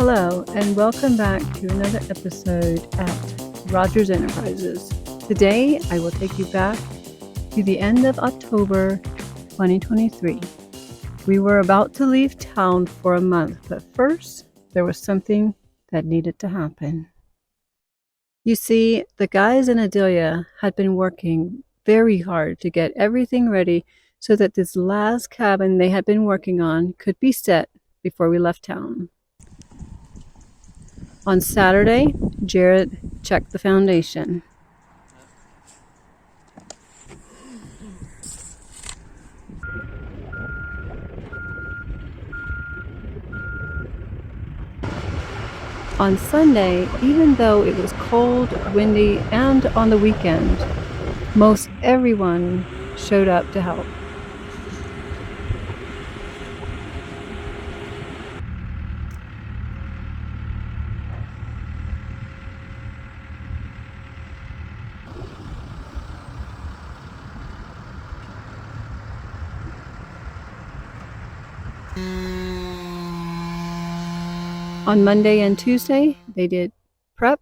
Hello, and welcome back to another episode at Rogers Enterprises. Today, I will take you back to the end of October 2023. We were about to leave town for a month, but first, there was something that needed to happen. You see, the guys in Adelia had been working very hard to get everything ready so that this last cabin they had been working on could be set before we left town. On Saturday, Jared checked the foundation. On Sunday, even though it was cold, windy, and on the weekend, most everyone showed up to help. On Monday and Tuesday, they did prep.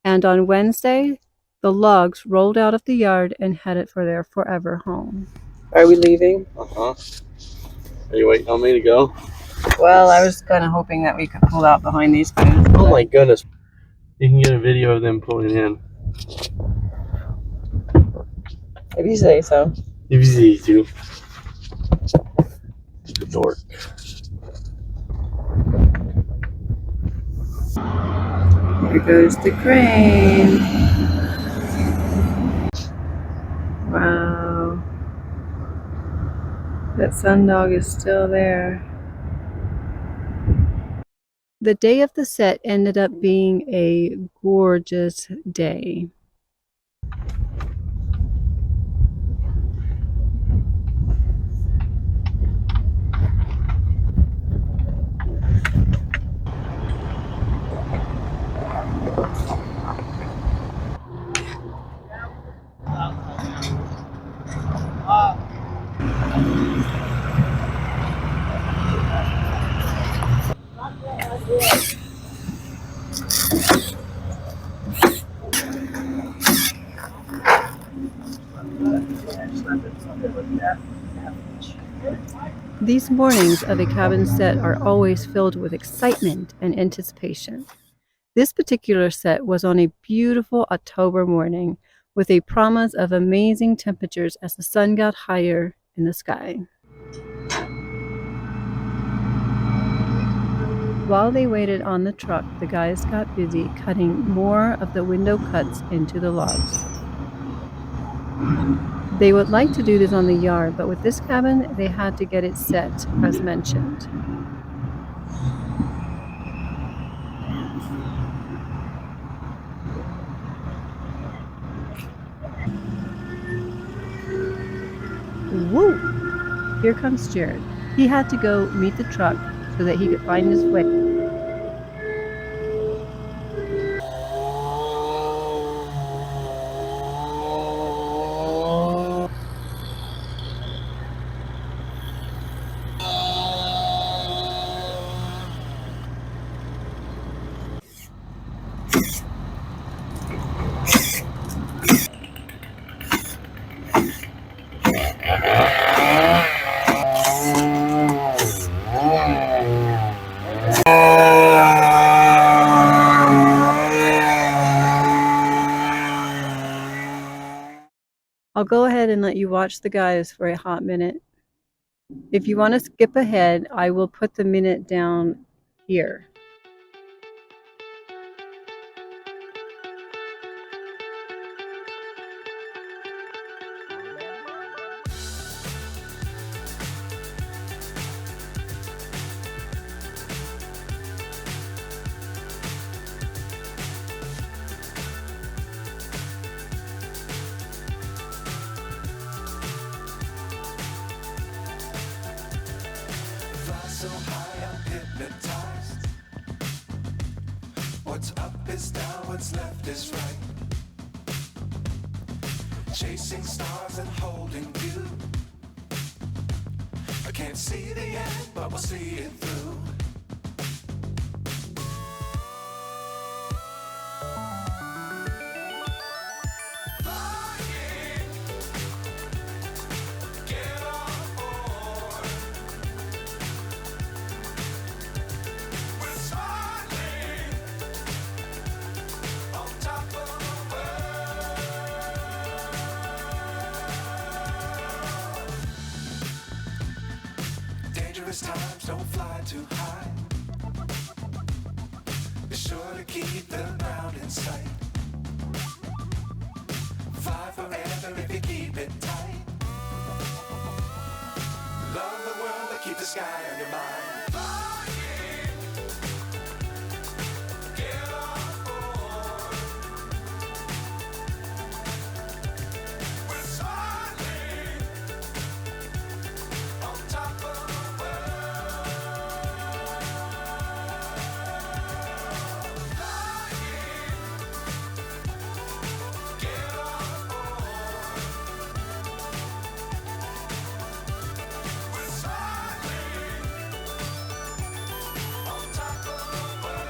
And on Wednesday, the logs rolled out of the yard and headed for their forever home. Are we leaving? Are you waiting on me to go? Well, I was kind of hoping that we could pull out behind these guys. Oh my goodness. You can get a video of them pulling in. If you say so. If you see to. The dork. Here goes the crane. Wow. That sundog is still there. The day of the set ended up being a gorgeous day. These mornings of a cabin set are always filled with excitement and anticipation. This particular set was on a beautiful October morning with a promise of amazing temperatures as the sun got higher in the sky. While they waited on the truck, the guys got busy cutting more of the window cuts into the logs. They would like to do this on the yard, but with this cabin, they had to get it set, as mentioned. Woo! Here comes Jared. He had to go meet the truck so that he could find his way. I'll go ahead and let you watch the guys for a hot minute. If you want to skip ahead, I will put the minute down here. So high, I'm hypnotized. What's up is down, what's left is right. chasing stars and holding you. I can't see the end, but we'll see it through. Flying, get on board. We're smiling on top of the world. Dangerous times, don't fly too high. Be sure to keep the ground in sight. Fly forever if you keep it tight. Love the world, but keep the sky on your mind. Flying, get on board. We're smiling on top of the world. Flying, get on board. We're smiling on top of the world.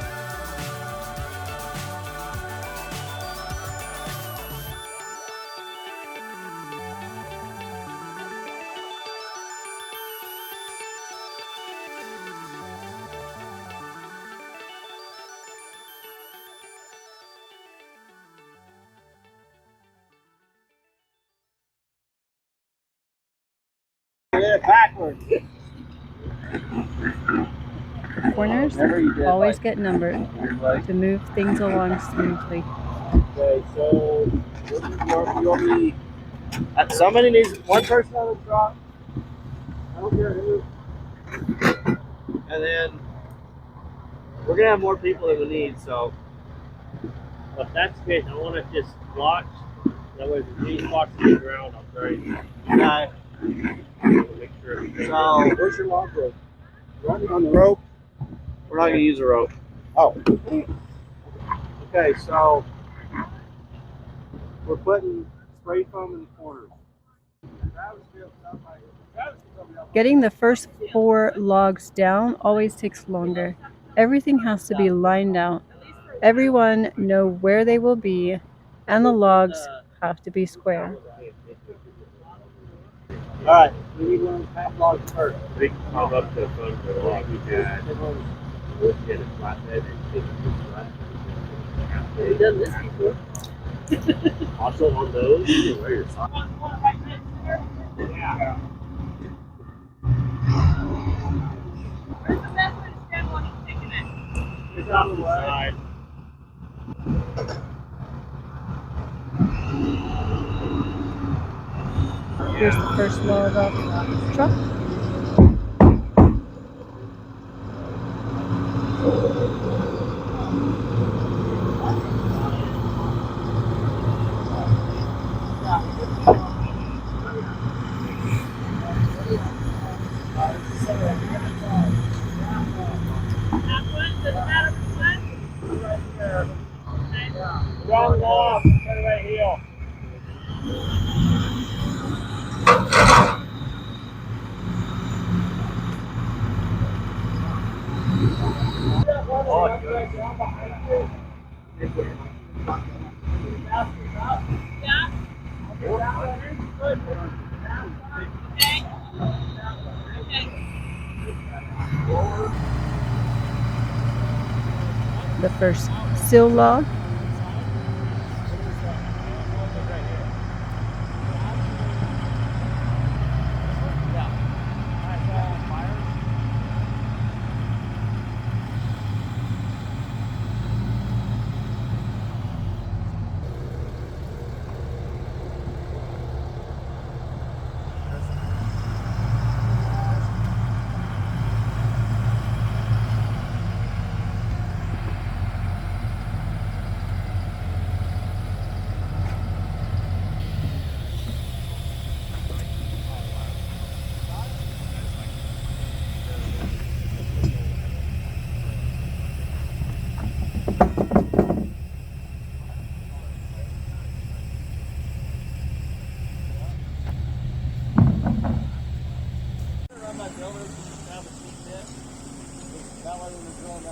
Corners always get numbered to move things along smoothly. Okay, so you want me? Somebody needs one person on the truck. I don't care who. And then we're gonna have more people than we need. So if that's the case, I want to just watch. That way, if these boxes on the ground, I'll carry. Okay. Make sure. So where's your log rope? Running on the rope. We're not gonna use a rope. Oh. Okay, so we're putting spray foam in the corners. Getting the first 4 logs down always takes longer. Everything has to be lined out. Everyone know where they will be, and the logs have to be square. All right, we need one of the pack logs first. We can come up to the front of the log. Yeah. Get a flatbed and take it flat. We've done this before. Also on those, you can wear your socks. Yeah. Where's the best way to stand while he's taking it? It's on the side. Here's the first log off the truck. That one, doesn't matter which one? Wrong log. Turn right heel. Yeah? Okay. The first sill log.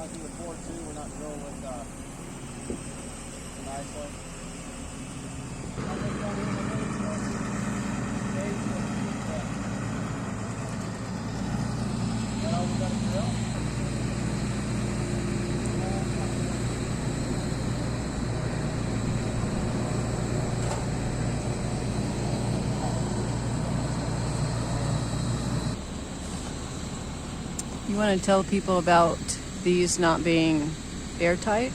not doing 4-2. We're not drilling with an isolate. You want to tell people about these not being airtight?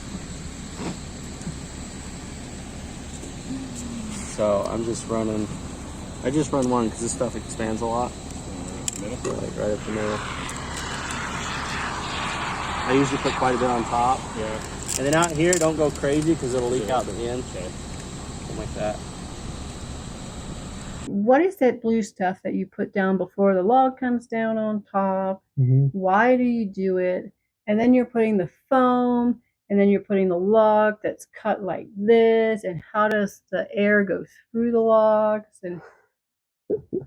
So I just run one because this stuff expands a lot. Like right up the middle. I usually put quite a bit on top. Yeah. And then out here, don't go crazy because it'll leak out the end. Okay. Something like that. What is that blue stuff that you put down before the log comes down on top? Why do you do it? And then you're putting the foam, and then you're putting the log that's cut like this. And how does the air go through the logs and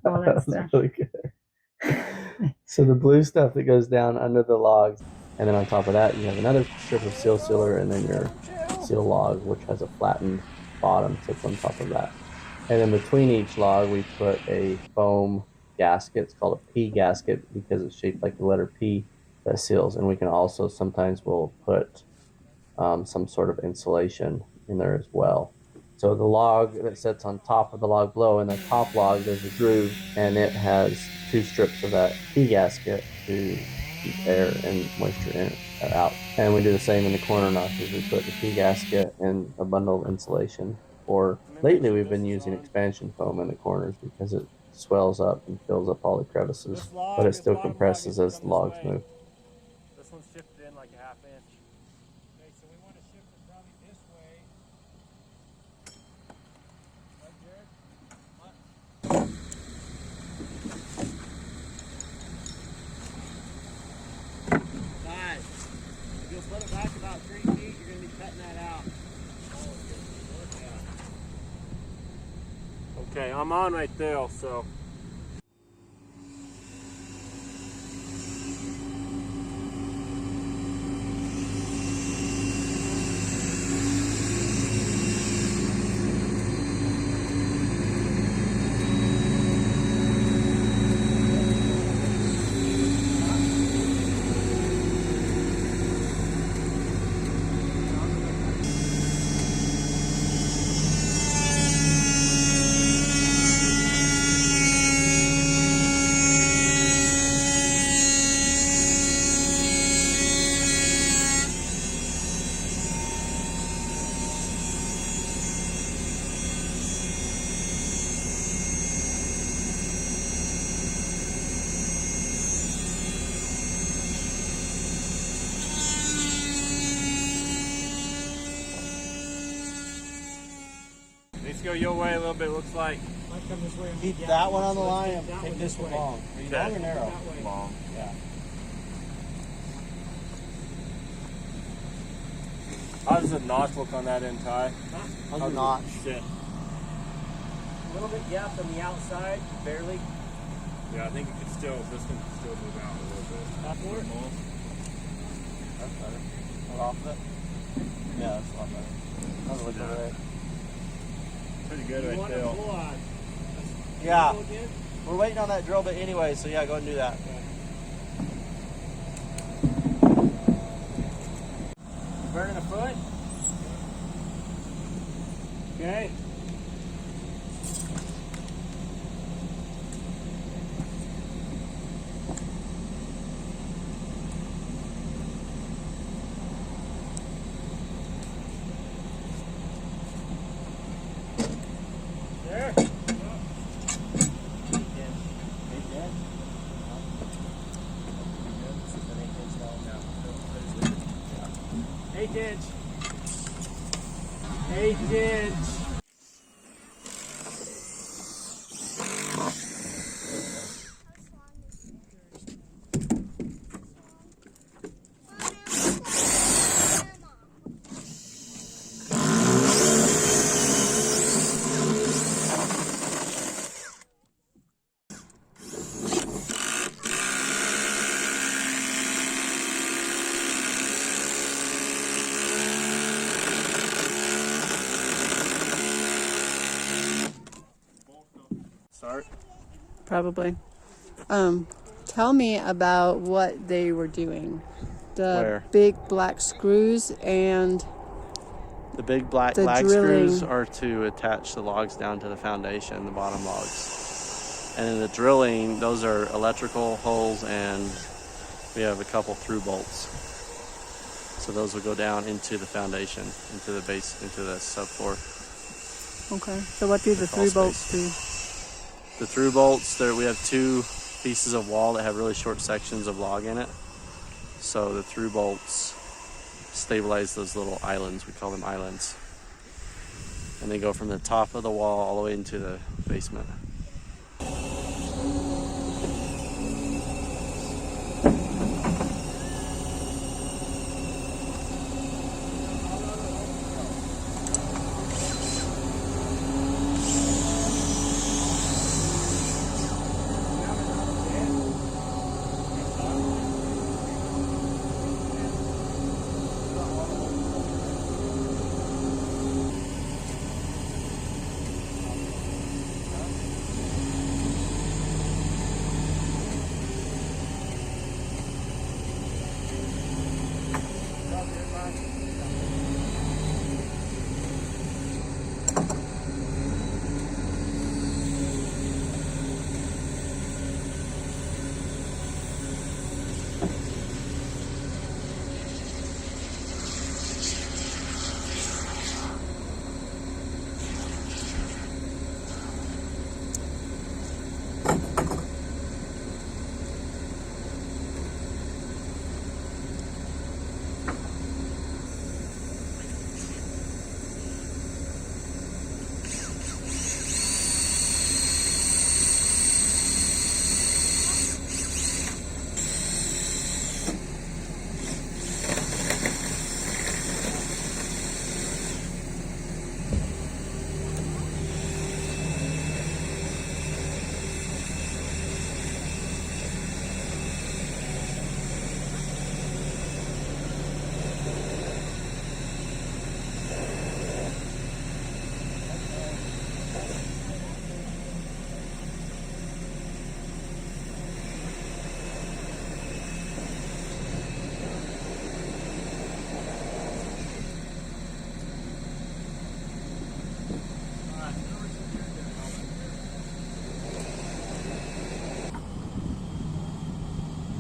all that stuff? Really good. So the blue stuff that goes down under the logs, and then on top of that you have another strip of seal sealer, and then your seal log, which has a flattened bottom, sits on top of that. And then between each log we put a foam gasket. It's called a P gasket because it's shaped like the letter P, that seals. And we can also sometimes we'll put some sort of insulation in there as well. So the log that sits on top of the log below, and the top log, there's a groove, and it has 2 strips of that P gasket to keep air and moisture in or out. And we do the same in the corner notches. We put the P gasket and a bundle of insulation. Or lately we've been using expansion foam in the corners because it swells up and fills up all the crevices, but it still compresses as the logs move. This one's shifted in like a 1/2 inch. Okay, so we want to shift it probably this way. Right, Jared? What? Nice. If you'll split it back about 3 feet, you're going to be cutting that out. Okay, I'm on right there, so. Needs to go your way a little bit, looks like. Might come this way and Keep gap that it. one on the So let's line take and that take one this one way. long. Are you Okay. long or narrow? That way. Long. Yeah. How does the notch look on that end, Ty? How's the notch? Sit. A little bit gapped on the outside, barely. Yeah, I think it could still, this one could still move out a little bit. Up for it. That's better. Cut off of it? Yeah, that's a lot better. How's it look over there? Pretty good You right want there. a full on. Yeah. Drill again? We're waiting on that drill bit anyway, so yeah, go ahead and do that. Burning a foot. Okay. There. 8 inch. 8 inch. start? Probably. Tell me about what they were doing. The Where? big black screws and The big black the lag drilling. screws are to attach the logs down to the foundation, the bottom logs. And in the drilling, those are electrical holes, and we have a couple through bolts. So those will go down into the foundation, into the base, into the subfloor. Okay. So what do the crawl through bolts space. do? The through bolts, there we have two pieces of wall that have really short sections of log in it. So the through bolts stabilize those little islands. We call them islands. And they go from the top of the wall all the way into the basement.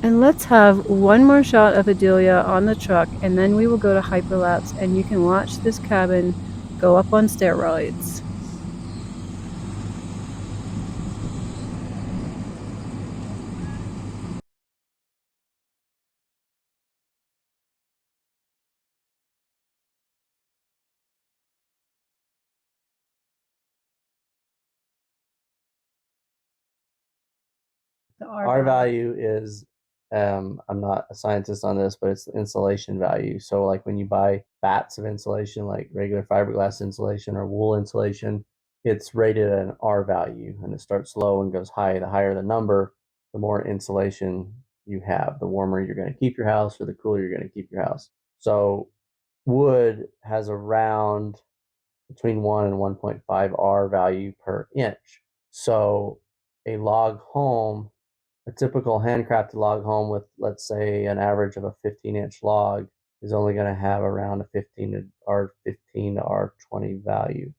And let's have one more shot of Adelia on the truck, and then we will go to hyperlapse, and you can watch this cabin go up on steroids. The R value is, I'm not a scientist on this, but it's the insulation value. So like when you buy bats of insulation, like regular fiberglass insulation or wool insulation, it's rated at an R value, and it starts low and goes high. The higher the number, the more insulation you have, the warmer you're going to keep your house, or the cooler you're going to keep your house. So wood has around between 1 and 1.5 R value per inch. So a log home, a typical handcrafted log home with, let's say, an average of a 15-inch log is only going to have around a 15 to R20 value.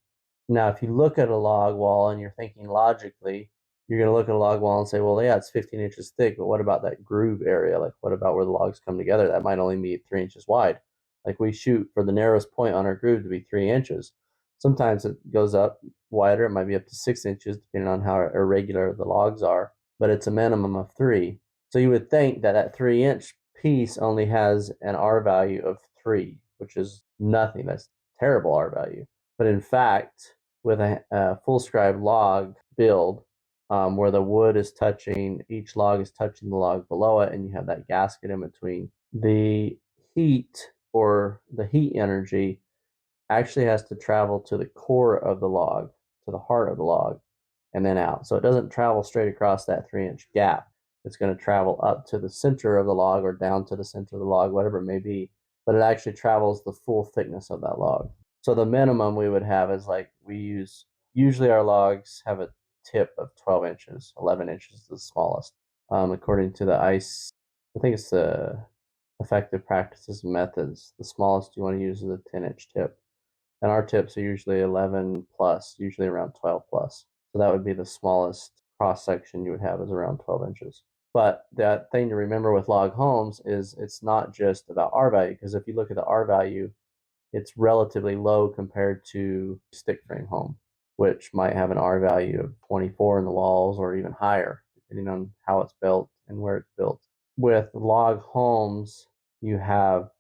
Now, if you look at a log wall and you're thinking logically, you're going to look at a log wall and say, well, yeah, it's 15 inches thick, but what about that groove area? Like, what about where the logs come together? That might only be 3 inches wide. Like, we shoot for the narrowest point on our groove to be 3 inches. Sometimes it goes up wider. It might be up to 6 inches, depending on how irregular the logs are, but it's a minimum of 3. So you would think that that 3-inch piece only has an R value of 3, which is nothing. That's terrible R value. But in fact, with a full scribe log build, where the wood is touching, each log is touching the log below it, and you have that gasket in between, the heat or the heat energy actually has to travel to the core of the log, to the heart of the log, and then out. So it doesn't travel straight across that 3-inch gap. It's going to travel up to the center of the log or down to the center of the log, whatever it may be, but it actually travels the full thickness of that log. So the minimum we would have is, like, we use, usually our logs have a tip of 12 inches. 11 inches is the smallest. According to the ICE, I think it's the Effective Practices Methods, the smallest you want to use is a 10-inch tip. And our tips are usually 11 plus, usually around 12 plus. So that would be the smallest cross section you would have, is around 12 inches. But that thing to remember with log homes is it's not just about R value, because if you look at the R value, it's relatively low compared to stick frame home, which might have an R value of 24 in the walls or even higher, depending on how it's built and where it's built. With log homes, you have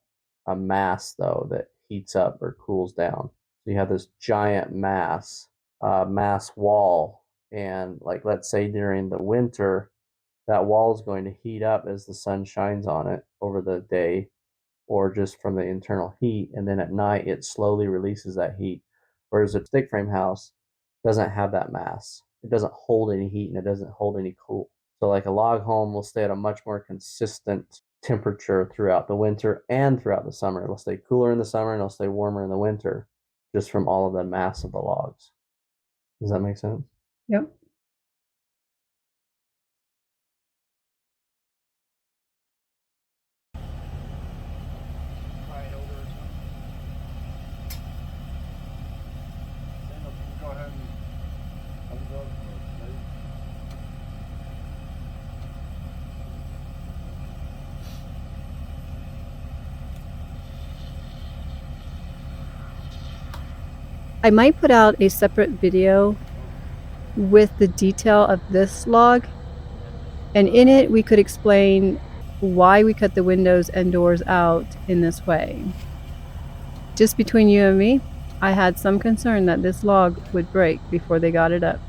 a mass though that heats up or cools down. So you have this giant mass wall, and like let's say during the winter, that wall is going to heat up as the sun shines on it over the day, or just from the internal heat, and then at night it slowly releases that heat. Whereas a stick frame house doesn't have that mass. It doesn't hold any heat and it doesn't hold any cool. So like a log home will stay at a much more consistent temperature throughout the winter and throughout the summer. It'll stay cooler in the summer and it'll stay warmer in the winter, just from all of the mass of the logs. Does that make sense? Yep. Right over or something. Daniel, you can go ahead and have it go. I might put out a separate video with the detail of this log, and in it we could explain why we cut the windows and doors out in this way. Just between you and me, I had some concern that this log would break before they got it up.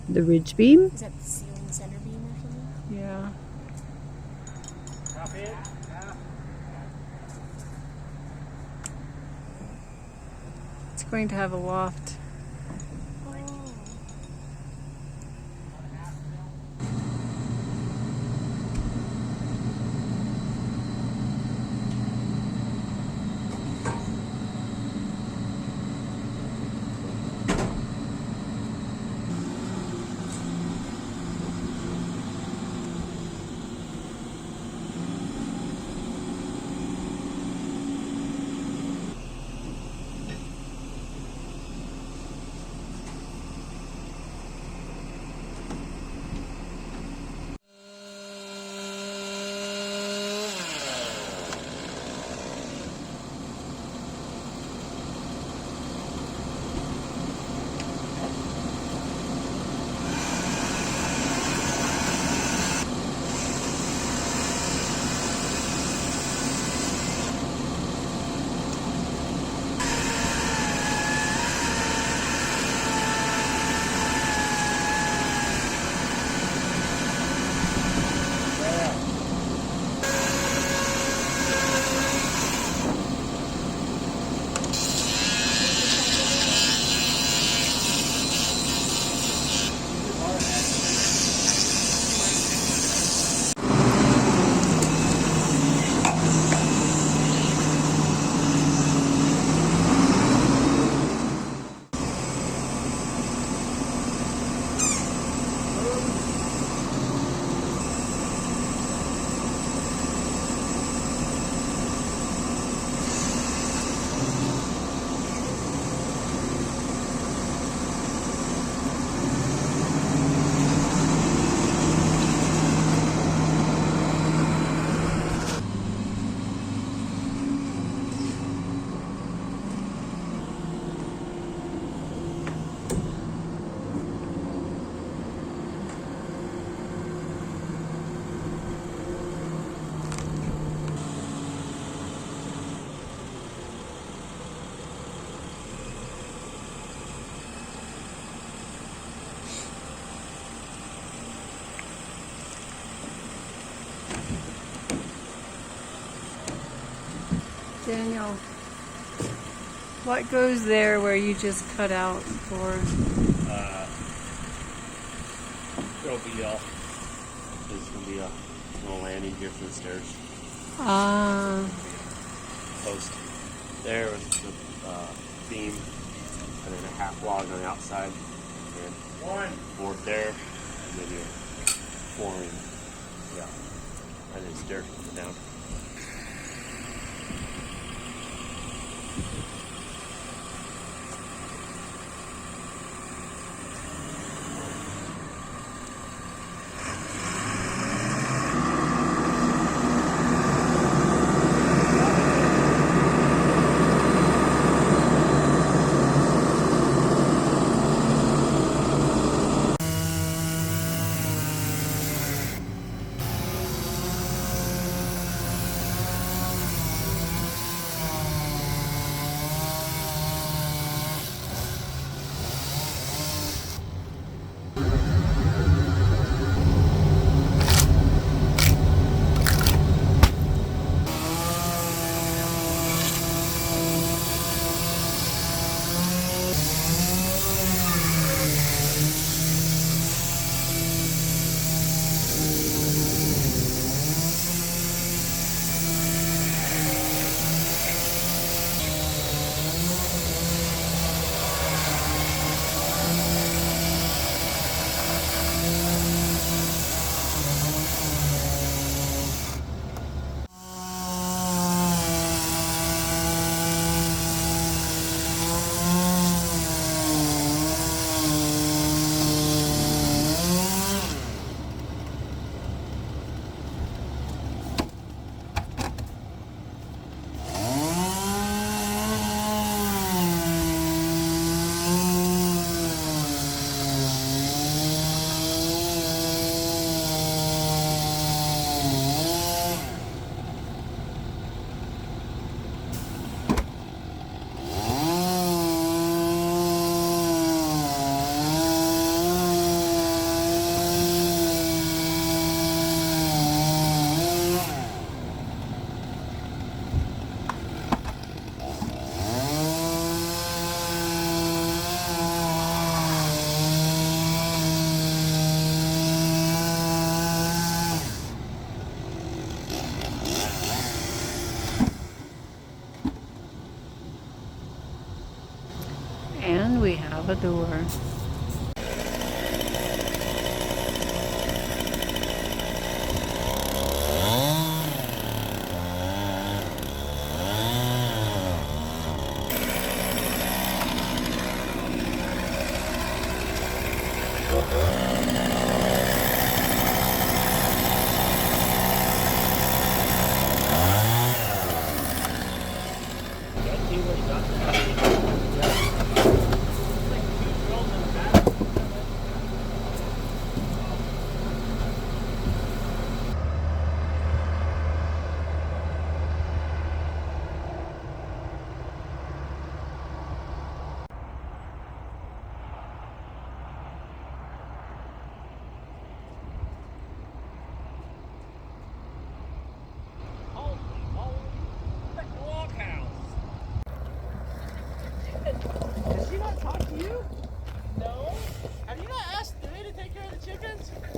The ridge beam? Is that the ceiling center beam or something? Yeah. Copy it? Yeah. It's going to have a loft. Daniel, what goes there where you just cut out for? There'll be there's gonna be a little landing here for the stairs. Post there with the beam, and then a half log on the outside, and board there, and then your flooring, and then stairs coming down. And we have a door.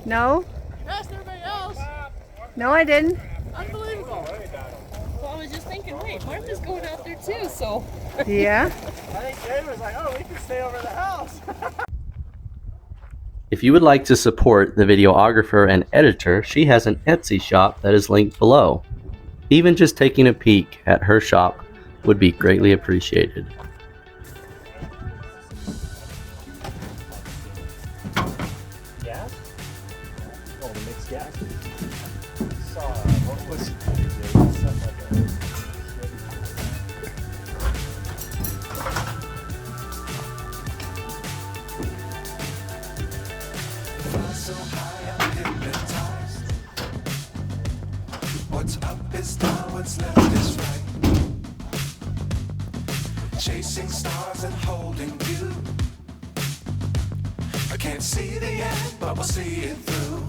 No? Asked everybody else. No, I didn't. Unbelievable. Well, I was just thinking, wait, Martha's going out there too, so. Yeah. I think Dave was like, oh, we can stay over the house. If you would like to support the videographer and editor, she has an Etsy shop that is linked below. Even just taking a peek at her shop would be greatly appreciated. Gas? Oh, the mixed gas? Saw, what was something like that. Fly so high I'm hypnotized. What's up is down, what's left is right. Chasing stars and holding you. I can't see the end, but we'll see it through.